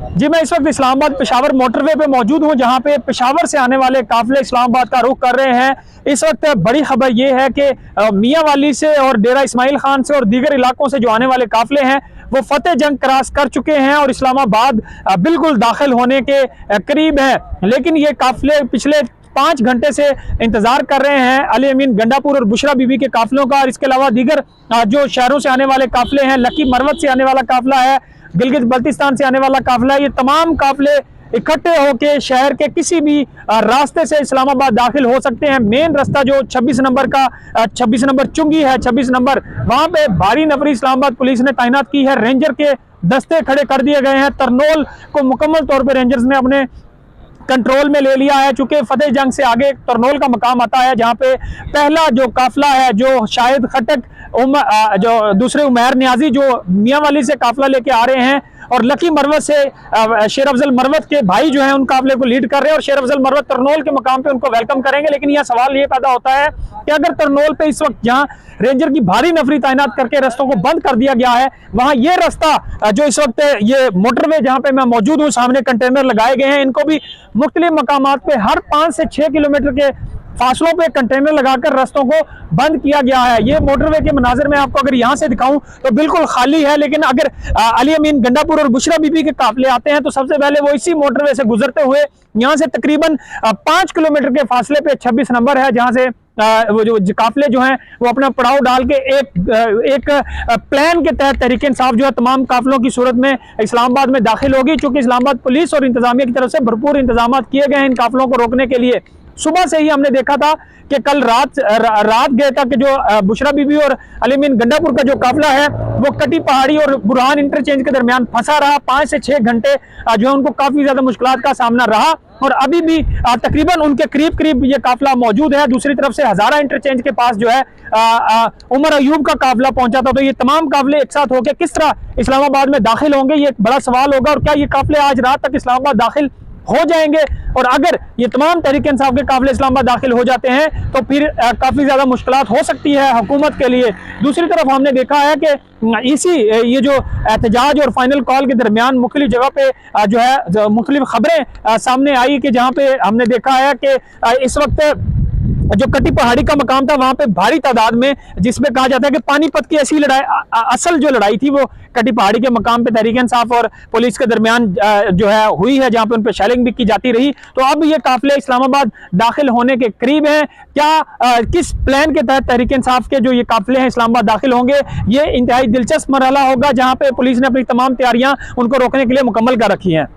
जी, मैं इस वक्त इस्लामाबाद पेशावर मोटरवे पे मौजूद हूँ, जहाँ पे पेशावर से आने वाले काफिले इस्लामाबाद का रुख कर रहे हैं। इस वक्त बड़ी खबर ये है कि मियाँ वाली से और डेरा इस्माइल खान से और दीगर इलाकों से जो आने वाले काफिले हैं वो फतेह जंग क्रॉस कर चुके हैं और इस्लामाबाद बिल्कुल दाखिल होने के करीब हैं। लेकिन ये काफिले पिछले 5 घंटे से इंतजार कर रहे हैं अली अमीन गंडापुर और बुशरा बीबी के काफिलों का, और इसके अलावा दीगर जो शहरों से आने वाले काफिले हैं, लकी मरवत से आने वाला काफिला है, गिलगित बल्तिस्तान से आने वाला काफिला है, ये तमाम काफिले इकट्ठे होकर शहर के किसी भी रास्ते से इस्लामाबाद दाखिल हो सकते हैं। मेन रास्ता जो 26 नंबर का 26 नंबर चुंगी है, 26 नंबर, वहां पे भारी नफरी इस्लामाबाद पुलिस ने तैनात की है। रेंजर के दस्ते खड़े कर दिए गए हैं। तरनोल को मुकम्मल तौर पर रेंजर्स ने अपने कंट्रोल में ले लिया है, चूंकि फतेह जंग से आगे तरनोल का मकाम आता है, जहां पे पहला जो काफिला है जो शाहिद खटक जो दूसरे उमैर न्याजी जो मियाँ वाली से काफिला लेके आ रहे हैं, और लकी मरवत से शेर अफजल मरवत के भाई जो हैं उन काफिले को लीड कर रहे हैं, और शेर अफजल मरवत तरनोल के मकाम पे उनको वेलकम करेंगे। लेकिन यह सवाल ये पैदा होता है कि अगर तरनोल पे इस वक्त जहां रेंजर की भारी नफरी तैनात करके रस्तों को बंद कर दिया गया है, वहां ये रास्ता जो इस वक्त ये मोटरवे जहां पे मैं मौजूद हूं, सामने कंटेनर लगाए गए हैं, इनको भी मुख्तलिफ मकामात पे हर 5 से 6 किलोमीटर के फासलों पे कंटेनर लगाकर रास्तों को बंद किया गया है। ये मोटरवे के मनाजिर में आपको अगर यहाँ से दिखाऊं तो बिल्कुल खाली है, लेकिन अगर अली अमीन गंडापुर और बुशरा बीबी के काफिले आते हैं तो सबसे पहले वो इसी मोटरवे से गुजरते हुए यहाँ से तकरीबन 5 किलोमीटर के फासले पे 26 नंबर है, जहाँ से वो जो काफिले जो हैं वो अपना पड़ाव डाल के एक प्लान के तहत तहरीक इंसाफ जो है तमाम काफिलों की सूरत में इस्लामाबाद में दाखिल होगी। चूंकि इस्लामाबाद पुलिस और इंतजामिया की तरफ से भरपूर इंतजाम किए गए हैं इन काफिलों को रोकने के लिए। सुबह से ही हमने देखा था कि कल रात गए तक जो बुशरा बीबी और अली अमीन गंडापुर का जो काफिला है वो कटी पहाड़ी और बुरहान इंटरचेंज के दरमियान फंसा रहा। 5 से 6 घंटे जो है उनको काफी ज्यादा मुश्किलात का सामना रहा, और अभी भी तकरीबन उनके करीब करीब ये काफिला मौजूद है। दूसरी तरफ से हजारा इंटरचेंज के पास जो है उमर अयूब का काफिला पहुंचा था। तो ये तमाम काफिले एक साथ होकर किस तरह इस्लामाबाद में दाखिल होंगे, ये एक बड़ा सवाल होगा। और क्या ये काफिले आज रात तक इस्लामाबाद दाखिल हो जाएंगे, और अगर ये तमाम तहरीक इंसाफ के काफिले इस्लामाबाद दाखिल हो जाते हैं तो फिर काफी ज्यादा मुश्किलात हो सकती है हुकूमत के लिए। दूसरी तरफ हमने देखा है कि ये जो एहतजाज और फाइनल कॉल के दरमियान मुख्तलिफ जगह पे जो है मुख्तलिफ खबरें सामने आई कि जहाँ पे हमने देखा है कि इस वक्त जो कटी पहाड़ी का मकाम था वहां पे भारी तादाद में, जिसमें कहा जाता है कि पानीपत की ऐसी लड़ाई असल जो लड़ाई थी वो कटी पहाड़ी के मकाम पे तहरीक इंसाफ और पुलिस के दरमियान जो है हुई है, जहां पे उन पे शेलिंग भी की जाती रही। तो अब ये काफिले इस्लामाबाद दाखिल होने के करीब हैं। क्या किस प्लान के तहत तहरीक इंसाफ के जो ये काफिले हैं इस्लामाबाद दाखिल होंगे, ये इंतहाई दिलचस्प मरहला होगा, जहां पे पुलिस ने अपनी तमाम तैयारियां उनको रोकने के लिए मुकम्मल कर रखी हैं।